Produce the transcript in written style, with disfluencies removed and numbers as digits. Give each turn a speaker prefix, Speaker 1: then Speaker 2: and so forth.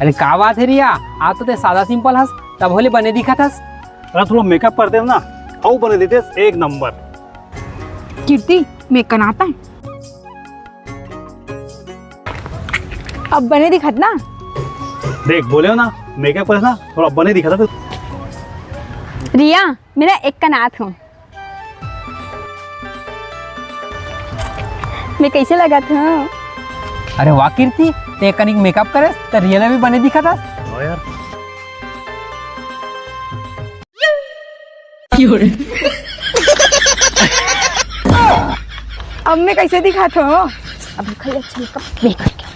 Speaker 1: अरे का बात है रिया, आज तो ते सादा सिंपल हस, तब होले बने दिखा थस।
Speaker 2: अरे थोड़ा मेकअप करते हो ना, हाउ बने देते एक नंबर।
Speaker 3: कीर्ति मेकन आता है, अब बने दिखत ना।
Speaker 2: देख बोले हो ना मेकअप करे ना थोड़ा बने दिखा था।
Speaker 3: रिया मेरा एक का नाथ हूँ, मैं कैसे लगा था।
Speaker 1: अरे वाह कीर्ति, ते कनिक मेकअप करे तो रियल में भी बने दिखा था।
Speaker 2: हाँ यार
Speaker 3: अब मैं कैसे दिखा था। अब खाली अच्छा मेकअप मैं करके